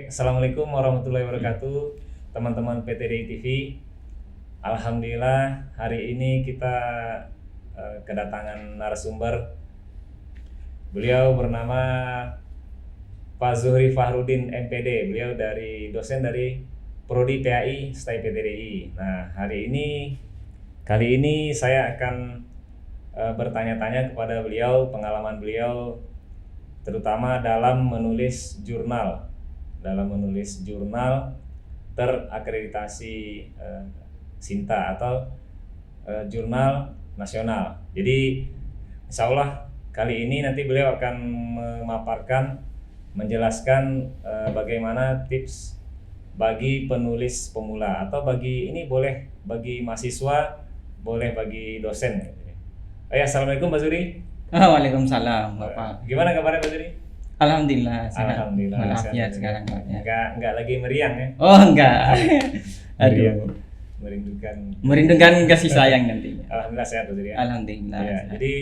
Assalamualaikum warahmatullahi wabarakatuh, teman-teman PTDI TV. Alhamdulillah hari ini kita kedatangan narasumber. Beliau bernama Pak Zuhri Fahrudin MPD. Beliau dosen dari Prodi PAI STAI PTDI. Nah, kali ini saya akan bertanya-tanya kepada beliau pengalaman beliau, terutama dalam menulis jurnal terakreditasi Sinta atau jurnal nasional. Jadi insya Allah kali ini nanti beliau akan menjelaskan bagaimana tips bagi penulis pemula atau boleh bagi mahasiswa, boleh bagi dosen. Assalamualaikum Pak Zuri. Waalaikumsalam Bapak. Gimana kabarnya Pak Zuri? Alhamdulillah sehat. Alhamdulillah. Walafiat sekarang Pak. Enggak lagi meriang ya? Oh enggak. Aduh. Merindukan kasih sayang nantinya. Alhamdulillah sehat Pak Zuri. Alhamdulillah. Ya, jadi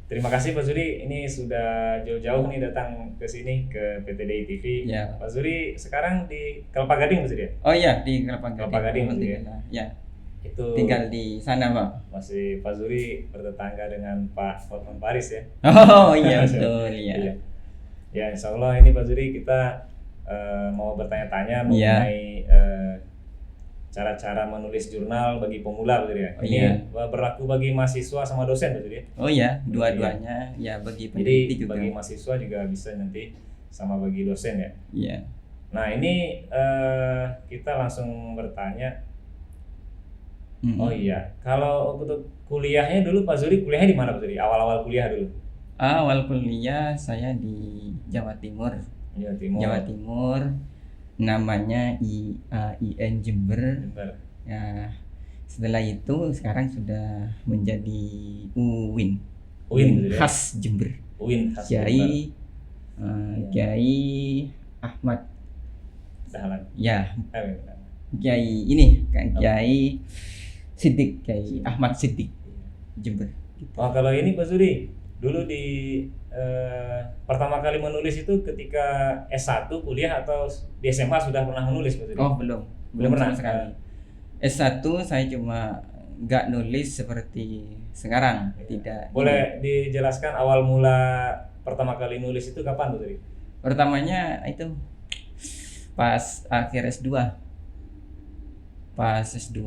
terima kasih Pak Zuri, ini sudah jauh-jauh nih datang ke sini ke PTDI TV. Ya. Pak Zuri sekarang di Kelapa Gading Pak Zuri ya? Oh iya, di Kelapa Gading Pak Zuri ya. Itu tinggal di sana Pak. Masih Pak Zuri bertetangga dengan Pak Hotman Paris ya? Oh iya betul ya. Ya insya Allah ini Pak Zuri kita mau bertanya-tanya mengenai cara-cara menulis jurnal bagi pemula Pak Zuri ya? Ini berlaku bagi mahasiswa sama dosen Pak Zuri ya? Oh iya, dua-duanya ya bagi peneliti juga. Bagi mahasiswa juga bisa nanti sama bagi dosen ya? Iya. Nah ini kita langsung bertanya. Oh iya, kalau untuk kuliahnya dulu Pak Zuri kuliahnya di mana Pak Zuri? Awal-awal kuliah dulu? Awal kuliah saya di Jawa Timur. Jawa Timur. Namanya IAIN Jember. Ya, setelah itu sekarang sudah menjadi UIN khas Jember. UIN khas Kiai Kiai Ahmad Dahlan. Ya. Kiai ini kan Kiai Siddiq, Kiai Ahmad Siddiq Jember. Oh kalau ini Pak Zuri dulu pertama kali menulis itu ketika S1 kuliah atau di SMA sudah pernah menulis Pak Zuri? Oh belum pernah sekali. S1 saya cuma nggak nulis seperti sekarang, tidak. Boleh dijelaskan awal mula pertama kali nulis itu kapan Pak Zuri? Pertamanya itu pas akhir S2. Pas S2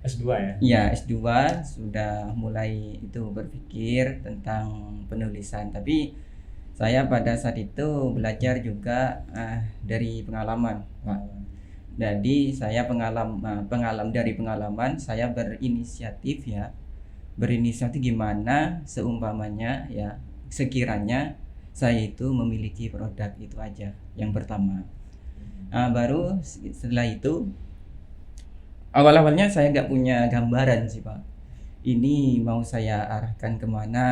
ya? Iya, S2 sudah mulai itu berpikir tentang penulisan. Tapi saya pada saat itu belajar juga dari pengalaman, Pak. Jadi saya dari pengalaman saya berinisiatif gimana seumpamanya ya sekiranya saya itu memiliki produk itu aja yang pertama. Baru setelah itu awal-awalnya saya nggak punya gambaran sih Pak. Ini mau saya arahkan kemana,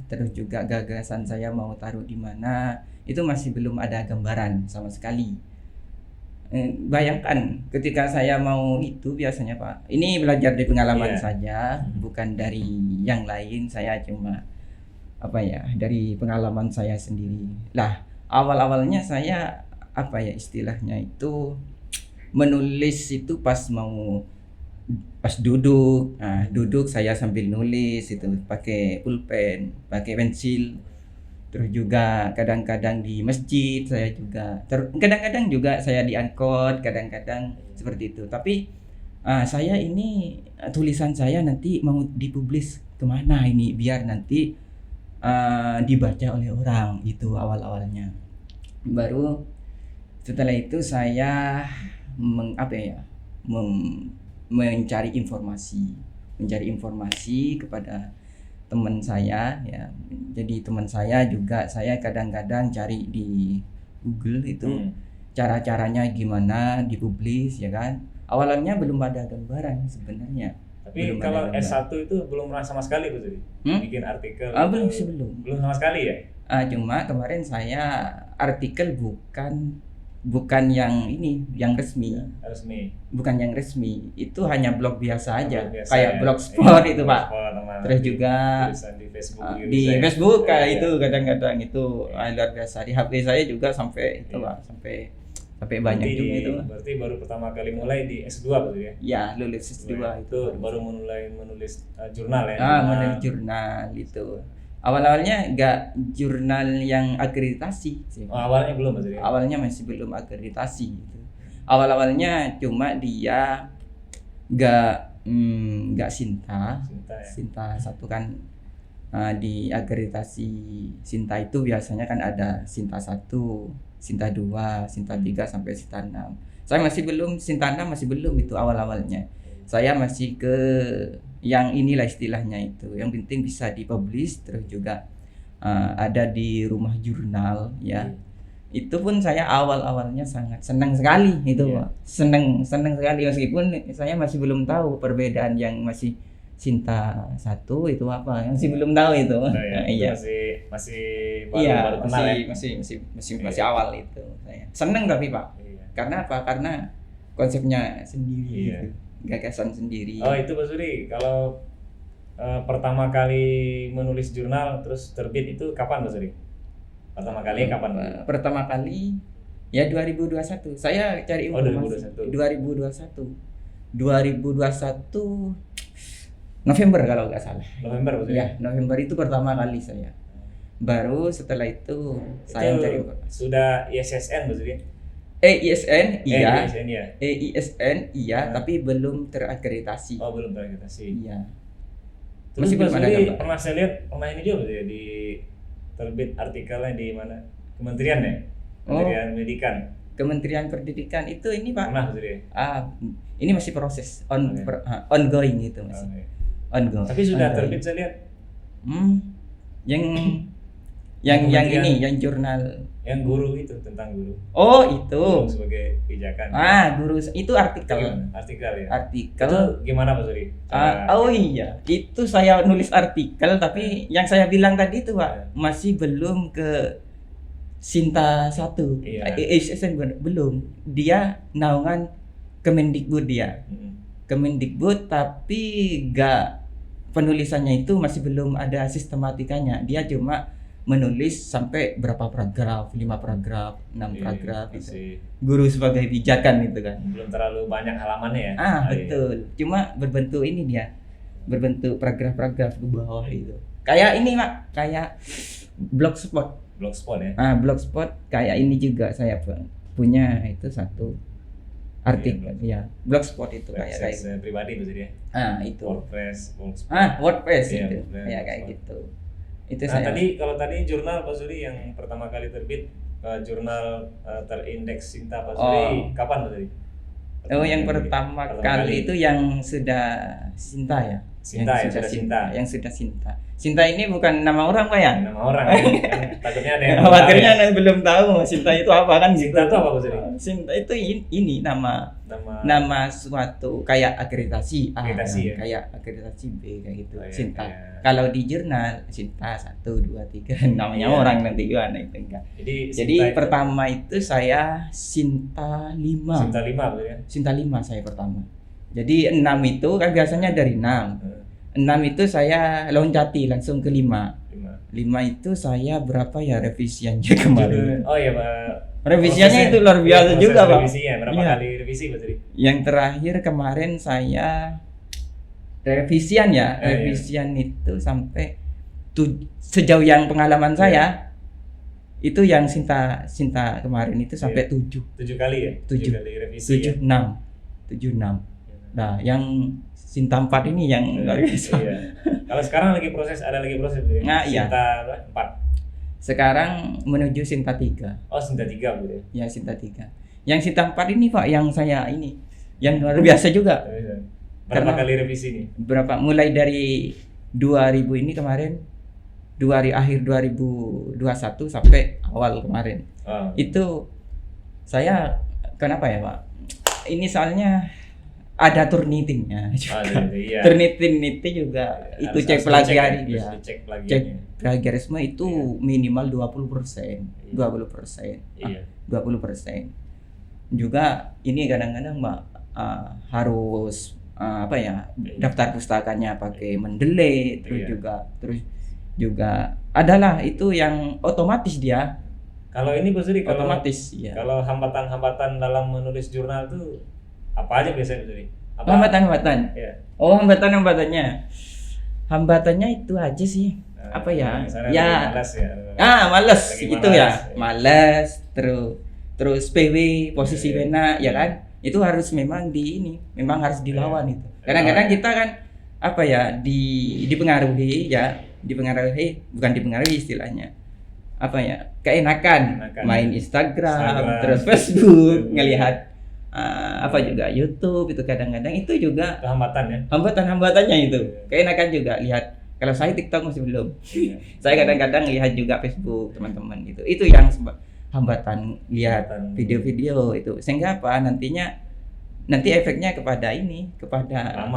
terus juga gagasan saya mau taruh di mana, itu masih belum ada gambaran sama sekali. Bayangkan ketika saya mau itu biasanya Pak, ini belajar dari pengalaman saja, bukan dari yang lain. Saya cuma dari pengalaman saya sendiri. Lah awal-awalnya saya istilahnya itu menulis itu pas duduk saya sambil nulis itu pakai pulpen, pakai pensil. Terus juga kadang-kadang di masjid saya juga kadang-kadang juga saya di angkot, kadang-kadang seperti itu. Tapi saya ini tulisan saya nanti mau dipublis kemana ini biar nanti dibaca oleh orang, itu awal-awalnya. Baru setelah itu saya mencari informasi kepada teman saya ya. Jadi teman saya juga saya kadang-kadang cari di Google itu cara-caranya gimana dipublis ya kan. Awalnya belum ada gambaran sebenarnya. Tapi kalau S1 itu belum pernah sama sekali Pak Zuri bikin artikel? Belum sama sekali ya? Cuma kemarin saya artikel bukan yang resmi. Bukan yang resmi. Itu hanya blog biasa aja. Kayak blogspot itu Pak. terus juga tulisan di Facebook gitu di bisa ya? Facebook kayak Iya. itu kadang-kadang itu luar biasa. Di HP saya juga sampai itu Iya. Pak, sampai banyak Berarti juga itu. berarti baru pertama kali mulai di S2 berarti ya? Ya, lulus S2 Itu baru mulai menulis jurnal ya? menulis jurnal itu. Awal-awalnya enggak jurnal yang akreditasi sih. Oh, awalnya belum berarti ya? Awalnya masih belum akreditasi gitu. Awal-awalnya cuma dia enggak Sinta ya? Sinta satu kan di akreditasi Sinta itu biasanya kan ada Sinta 1, Sinta 2, Sinta 3 sampai Sinta 6. Saya masih belum Sinta 6 masih belum itu awal-awalnya. Saya masih ke yang inilah istilahnya itu. Yang penting bisa dipublish terus juga ada di rumah jurnal ya. Itu pun saya awal-awalnya sangat senang sekali itu, Pak. Senang sekali meskipun saya masih belum tahu perbedaan yang masih Sinta 1 itu apa. Yang masih belum tahu itu. Iya. Masih baru kenal ya. Masih awal itu saya. Senang tapi, Pak. Iya. Karena apa? Karena konsepnya sendiri Iya. gitu. Gagasan sendiri. Oh, itu Pak Suri, kalau pertama kali menulis jurnal terus terbit itu kapan Pak Suri? Pertama kali kapan? Pertama kali ya 2021. Saya cari informasi. 2021 November kalau nggak salah. November Pak Suri? Ya, November itu pertama kali saya. Baru setelah itu saya cari informasi. Sudah ISSN Pak Suri? ISN iya. ISN ya. ISN iya, tapi belum terakreditasi. Oh, belum terakreditasi. Iya. Terus Masih Pak belum ada Suri gambar. pernah saya lihat ini juga Pak Suri, di terbit artikelnya di mana? Kementerian ya? Kementerian Pendidikan. Kementerian Pendidikan itu ini Pak. Pernah Pak Suri? Ini masih proses Oke. ongoing itu masih. Oke. Ongoing. Tapi sudah Ongoing. terbit saya lihat. Yang Kementerian. ini yang jurnal. Yang guru itu, tentang guru. Oh, itu. Guru sebagai pijakan. Guru itu artikel. Gimana? Artikel ya. Artikel. Itu gimana Pak Suri? Oh iya, itu saya nulis artikel tapi yang saya bilang tadi itu Pak Iya. masih belum ke Sinta 1. Iya. ISSN belum. Dia naungan Kemendikbud dia. Kemendikbud tapi enggak, penulisannya itu masih belum ada sistematikanya. Dia cuma menulis sampai berapa paragraf, 5 paragraf, 6 paragraf Iya, itu. masih Guru sebagai pijakan itu kan. belum terlalu banyak halamannya ya. Iya. Betul. Cuma berbentuk ini dia. Berbentuk paragraf-paragraf ke bawah itu. Kayak ini, Pak. Kayak blogspot. Blogspot ya. Blogspot kayak ini juga saya punya itu satu artikel ya. Blogspot itu kayak Website pribadi Pak Suri ya. itu. WordPress, Blogspot. WordPress Iya, itu. WordPress, Ya kayak Blogspot. gitu. Itu Nah, saya. kalau tadi jurnal Pak Suri yang pertama kali terbit, jurnal terindeks Sinta Pak Suri, kapan Pak Suri? Yang pertama kali itu yang sudah Sinta ya. Sinta ya, sudah Sinta. Yang sudah Sinta. Sinta ini bukan nama orang Pak ya? Nama orang kan, takutnya ada yang Khawatirnya belum tahu Sinta itu apa kan gitu. Sinta itu apa Pak Suri? Sinta itu ini nama suatu kayak akreditasi A, Akreditasi ya? kayak akreditasi B kayak gitu. Oh, iya, Sinta. iya. Kalau di jurnal Sinta 1 2 3 namanya Iya. orang nanti gimana itu enggak. Jadi Jadi Sinta pertama itu saya Sinta 5. Sinta 5 Pak ya. Sinta 5 saya pertama. Jadi 6 itu kan biasanya dari 6. 6 itu saya loncati langsung ke 5. 5 itu saya berapa ya revisiannya kemarin. Oh iya Pak. Revisiannya Prosesnya- itu luar biasa proses juga, Pak. Revisinya berapa Iya. kali revisi Pak Suri? Yang terakhir kemarin saya revisian ya, Iya. revisian itu sampai sejauh yang pengalaman saya itu yang Sinta kemarin itu sampai 7 7 kali ya? 7 kali revisi ya? 76. Nah, yang Sinta 4 ini yang luar biasa. Iya. Kalau sekarang ada lagi proses ya? Nah, iya. Sinta 4. Sekarang menuju Sinta 3. Oh, Sinta 3 Bu ya. Ya, Sinta 3. Yang Sinta 4 ini Pak yang saya ini yang luar biasa juga. Berapa Karena- kali revisi nih? Mulai dari 2000 ini kemarin akhir 2021 sampai awal kemarin. Oh. Itu saya kenapa ya, Pak? Ini soalnya ada turnitingnya juga. Iya. Turniting juga itu Harus cek dicek plagiari ya, dia. harus dicek Cek plagiarnya. plagiarisme itu Iya. minimal 20%. Iya. 20%. Iya. 20%. Juga ini kadang-kadang Mbak harus apa ya, daftar pustakanya pakai Mendeley, terus juga adalah itu yang otomatis dia. Kalau ini Pak Suri, kalau otomatis ya. Kalau hambatan-hambatan dalam menulis jurnal itu apa aja biasanya Pak Suri? Hambatan-hambatan. Ya. Oh, hambatannya itu aja sih. Apa ya? Ya. Malas ya. Malas itu malas, ya. Malas, terus PW posisi pena ya kan? Itu harus memang memang harus dilawan itu. Kadang-kadang kita kan apa ya, dipengaruhi, bukan dipengaruhi istilahnya. Apa ya? Keenakan main Instagram, terus Facebook, ngelihat apa juga YouTube, itu kadang-kadang itu juga hambatan ya. Hambatannya itu. Keenakan juga lihat. Kalau saya TikTok masih belum. Saya kadang-kadang lihat juga Facebook teman-teman gitu. Itu yang hambatan lihat video-video itu. Sehingga apa? Nanti efeknya kepada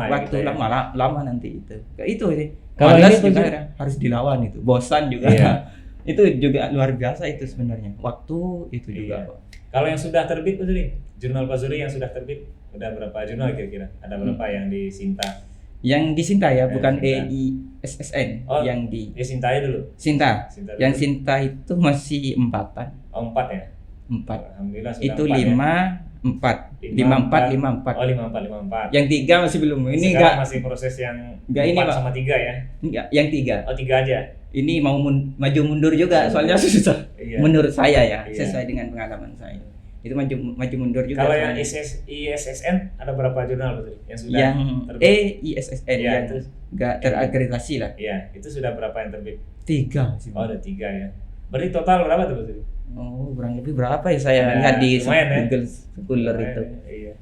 waktu ya. lama nanti itu. Itu sih. Kalau ini juga harus dilawan itu. Bosan juga. Iya. Itu juga luar biasa itu sebenarnya. Waktu itu juga. Kalau yang sudah terbit Pak Suri, jurnal Pak Suri yang sudah terbit, udah berapa jurnal kira-kira? Ada berapa yang di Sinta? Yang di Sinta ya, bukan EISSN. Yang di Sinta aja dulu. Sinta. Yang Sinta itu masih 4-an. Oh, 4 ya? 4. Alhamdulillah sudah itu 54. Oh, 54. Yang 3 masih belum. Ini sekarang masih proses yang 4 sama 3 ya? Enggak, yang 3. Oh, 3 aja. Ini mau maju mundur juga, soalnya susah. Iya. Menurut saya ya, Iya. sesuai dengan pengalaman saya. Itu maju mundur juga. Kalau yang ISSN ada berapa jurnal betul? Yang sudah terbit? EISSN ya, yang enggak terakreditasi lah. Iya, itu sudah berapa yang terbit? 3 sih. Oh, ada 3 ya. Berarti total berapa tuh betul? Oh, kurang lebih berapa ya saya lihat di Google Scholar itu. Iya.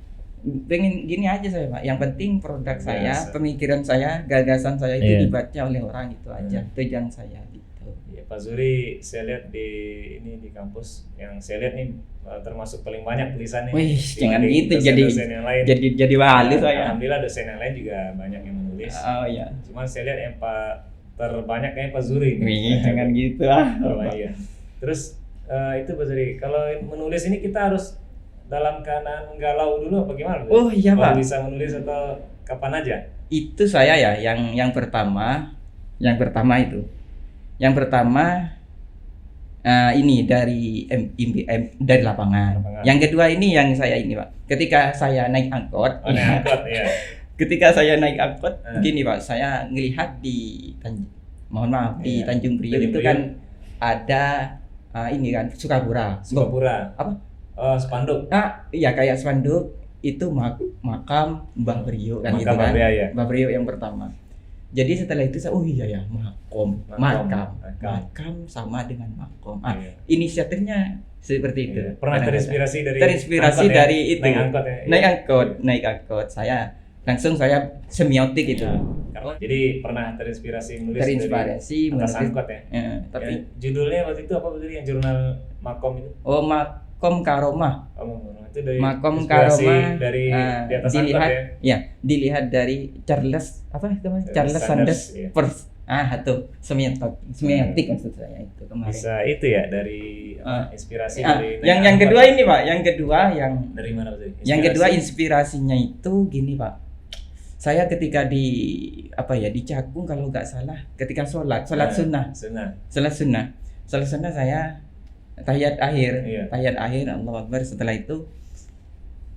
Pengen gini aja saya Pak, yang penting produk saya, Biasa. pemikiran saya, gagasan saya itu Iya. dibaca oleh orang, itu aja tujuan saya gitu. Ya, Pak Zuri, saya lihat di kampus yang saya lihat nih termasuk paling banyak tulisannya. Wih, jangan dibanding gitu, dosen-dosen yang lain. jadi wali saya. Alhamdulillah dosen yang lain juga banyak yang menulis. Oh iya. Cuman saya lihat yang terbanyak kayaknya Pak Zuri. Wih, jangan gitu ah. Oh iya. Terus itu Pak Zuri, kalau menulis ini kita harus dalam keadaan galau dulu apa gimana? Oh iya Pak. Bisa menulis atau kapan aja? Itu saya ya, yang pertama itu. Yang pertama ini dari dari lapangan. Yang kedua ini yang saya ini Pak. Ketika saya naik angkot. Oh, naik angkot ya. Ketika saya naik angkot, gini Pak, saya ngelihat di Tanjung Priok itu kan ada ini kan Sukapura. Apa? Spanduk. Iya kayak spanduk itu makam Mbah Priok kan, gitu kan. Mbah Priok yang pertama. Jadi setelah itu saya, oh iya ya, makam sama dengan makom. Inisiatifnya seperti itu. Iya. Pernah terinspirasi dari itu. Naik angkot. Saya langsung semiotik itu. Jadi pernah terinspirasi menulis dari atas angkot ya. Tapi judulnya waktu itu apa betul yang jurnal makom itu? Oh, Makom Karomah. Itu dari Makom Karomah dari di atas dilihat angkot ya. Dilihat dari Charles Sanders ya. First. Itu semiotik maksud saya itu kemarin. Bisa itu ya dari inspirasi dari yang kedua ini Pak, yang dari mana Pak? Yang kedua inspirasinya itu gini Pak. Saya ketika di Cakung kalau nggak salah, ketika sholat sunnah saya tahiyat akhir Allahu Akbar, setelah itu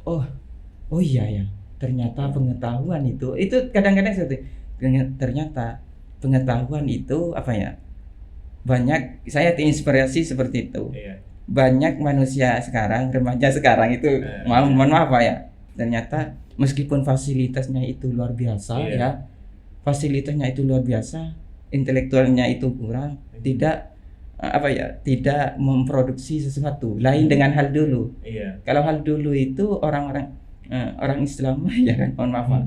oh iya ya, ternyata pengetahuan itu kadang-kadang ternyata pengetahuan itu banyak, saya terinspirasi seperti itu. Banyak manusia sekarang, remaja sekarang itu mohon maaf Pak ya, ternyata meskipun fasilitasnya itu luar biasa fasilitasnya itu luar biasa, intelektualnya itu kurang, tidak memproduksi sesuatu lain dengan hal dulu. Kalau hal dulu itu orang Islam ya kan, mohon maaf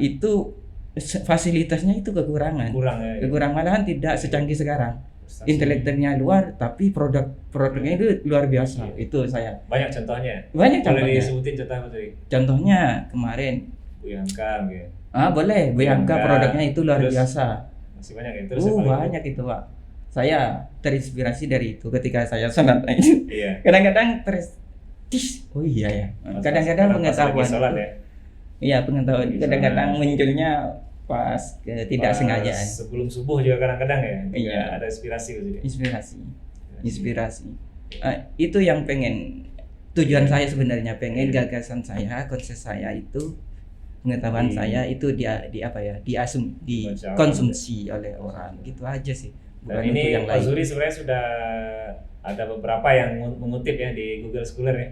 itu fasilitasnya itu kekurangan, malahan tidak secanggih sekarang. Intelektualnya luar, tapi produknya itu luar biasa. Itu saya. Banyak contohnya. Boleh disebutin contoh apa tadi? Contohnya kemarin. Bu Yangka gitu. Boleh. Bu Yangka produknya itu luar biasa. Masih banyak ya. Terus banyak itu Pak. Saya terinspirasi dari itu ketika saya sholat. Iya. Kadang-kadang oh iya ya. Kadang-kadang pengetahuan. Sholat ya. Iya, pengetahuan Bisa. kadang-kadang munculnya pas tidak Pas sengajaan. sebelum subuh juga kadang-kadang ya, juga Iya. ada inspirasi gitu ya. Inspirasi. Itu yang pengen tujuan Iya. saya sebenarnya, pengen Iya. gagasan saya, konsep saya itu, pengetahuan saya itu di apa ya, dikonsumsi oleh orang, gitu aja sih. Dan Bukan ini untuk yang Pak lain. Zuri sebenarnya sudah ada beberapa yang mengutip ya di Google Scholar ya.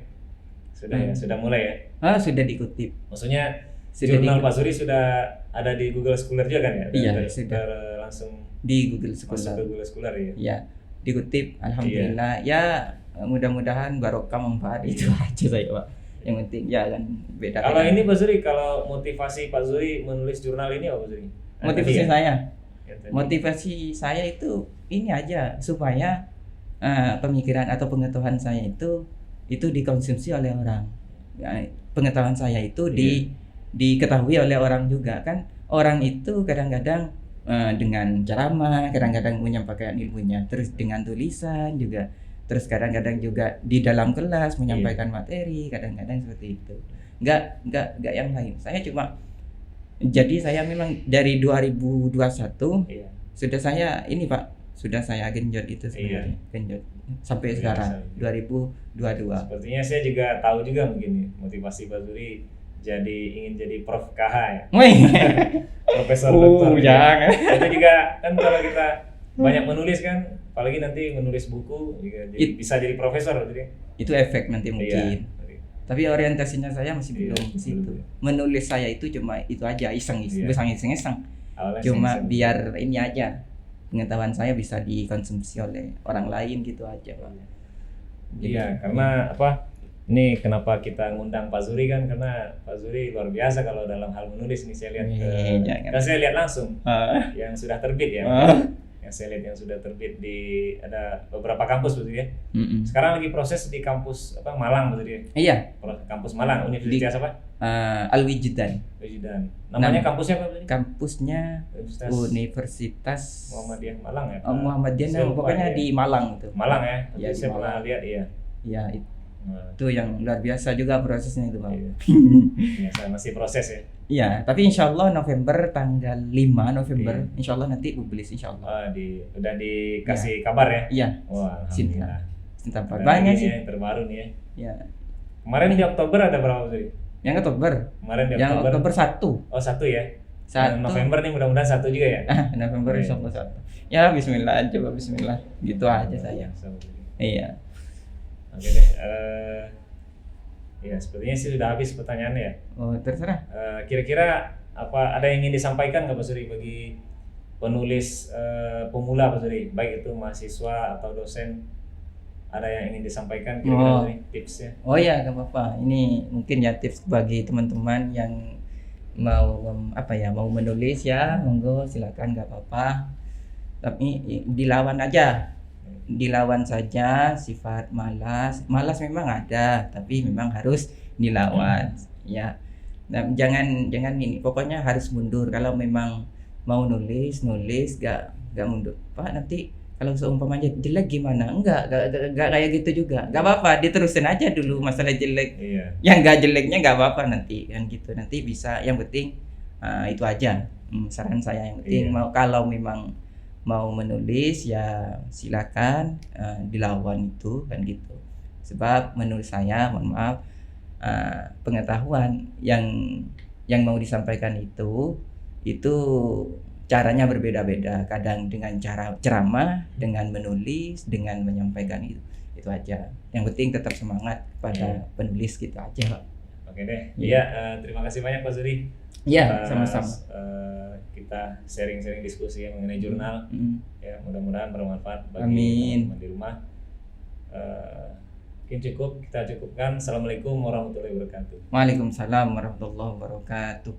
Sudah ya, sudah mulai ya. Sudah dikutip. Maksudnya Sudah jurnal dikutip. Pak Zuri sudah ada di Google Scholar juga kan ya? Iya, sudah. Langsung Di Google masuk ke Scholar. Google Scholar ya. Ya, dikutip. Alhamdulillah. Ya, mudah-mudahan barokah manfaat itu aja saya, Pak. Yang penting jangan beda. Kalau ini Pak Zuri, kalau motivasi Pak Zuri menulis jurnal ini apa Pak Zuri? Motivasi saya. Ya, tadi. Motivasi saya itu ini aja, supaya pemikiran atau pengetahuan saya itu dikonsumsi oleh orang. Ya, pengetahuan saya itu diketahui oleh orang juga kan. Orang itu kadang-kadang dengan ceramah, kadang-kadang menyampaikan ilmunya, terus dengan tulisan juga, terus kadang-kadang juga di dalam kelas menyampaikan materi, kadang-kadang seperti itu. Enggak yang lain. Saya cuma saya memang dari 2021 Iya. sudah saya ini Pak, sudah saya genjot itu sebenarnya, genjot sampai Iya, sekarang iya. 2022. Sepertinya saya juga tahu juga mungkin nih, motivasi Pak Zuri ingin jadi Prof KH ya. Wih. Profesor Doktor. Jangan. Itu juga kan kalau kita banyak menulis kan, apalagi nanti menulis buku juga bisa jadi profesor jadi. Itu efek nanti mungkin. Iya. Tapi orientasinya saya masih Iya, belum ke situ. belum. Menulis saya itu cuma itu aja, iseng, Iya. iseng. Awalnya Cuma iseng-iseng. biar ini aja, pengetahuan saya bisa dikonsumsi oleh orang lain gitu aja, Pak. Iya, karena apa? Ini kenapa kita ngundang Pak Zuri kan, karena Pak Zuri luar biasa kalau dalam hal menulis nih, saya lihat. Jangan. Kan saya lihat langsung Ah. yang sudah terbit ya. Ah. Yang saya lihat yang sudah terbit ada beberapa kampus betul ya. Mm-mm. Sekarang lagi proses di kampus Malang betul ya. Iya, Kampus Malang, Universitas apa? Al-Wijudan. Wijudan. Namanya kampusnya apa tadi? Kampusnya Universitas Muhammadiyah Malang ya. Muhammadiyah, Saya lupa, pokoknya ya. di Malang itu. Malang ya. Iya, di Saya pernah Malang. lihat iya. Ya, Nah, itu yang luar biasa juga prosesnya itu, Pak. iya. Biasa masih proses ya. Iya, tapi insya Allah November, tanggal 5 November, Iya. insya Allah nanti publis, insya Allah. Udah dikasih kabar ya. Iya, Wah, alhamdulillah. tempat Nah, banyak ini sih. Yang terbaru nih ya. Ya, Kemarin di Oktober ada berapa sih? yang Oktober, Kemarin di yang Oktober. Oktober 1. Oh, satu ya. Satu. Dan November nih mudah-mudahan satu juga ya. November Iya. insya Allah 1. Ya, Bismillah, coba Bismillah. Gitu aja saya. Iya. Oke deh. Ya sepertinya sih sudah habis pertanyaannya ya. Oh, terserah. Kira-kira ada yang ingin disampaikan nggak Pak Suri bagi penulis pemula Pak Suri, baik itu mahasiswa atau dosen, ada yang ingin disampaikan kira-kira Pak Suri, tipsnya? Oh ya, gak apa-apa. Ini mungkin ya tips bagi teman-teman yang mau mau menulis ya, monggo silakan, gak apa-apa. Tapi dilawan aja. Dilawan saja sifat malas. Malas memang ada, tapi memang harus dilawan. Ya. Nah, jangan ini. Pokoknya harus mundur. Kalau memang mau nulis gak mundur. Pak, nanti kalau seumpamanya jelek gimana? Enggak kayak gitu juga. Gak apa-apa, diterusin aja dulu masalah jelek. Iya. Yang gak jeleknya gak apa-apa nanti kan gitu. Nanti bisa, yang penting itu aja. Saran saya yang penting kalau memang mau menulis ya silakan dilawan itu kan gitu. Sebab menurut saya, mohon maaf, pengetahuan yang mau disampaikan itu caranya berbeda-beda. Kadang dengan cara ceramah, dengan menulis, dengan menyampaikan itu aja. Yang penting tetap semangat pada penulis gitu aja, Pak. Oke deh. Iya, terima kasih banyak Pak Zuri. Iya, sama-sama. Kita sharing-sharing diskusi mengenai jurnal. Ya, mudah-mudahan bermanfaat bagi Amin. teman-teman di rumah. Mungkin cukup, kita cukupkan. Assalamualaikum warahmatullahi wabarakatuh. Waalaikumsalam warahmatullahi wabarakatuh.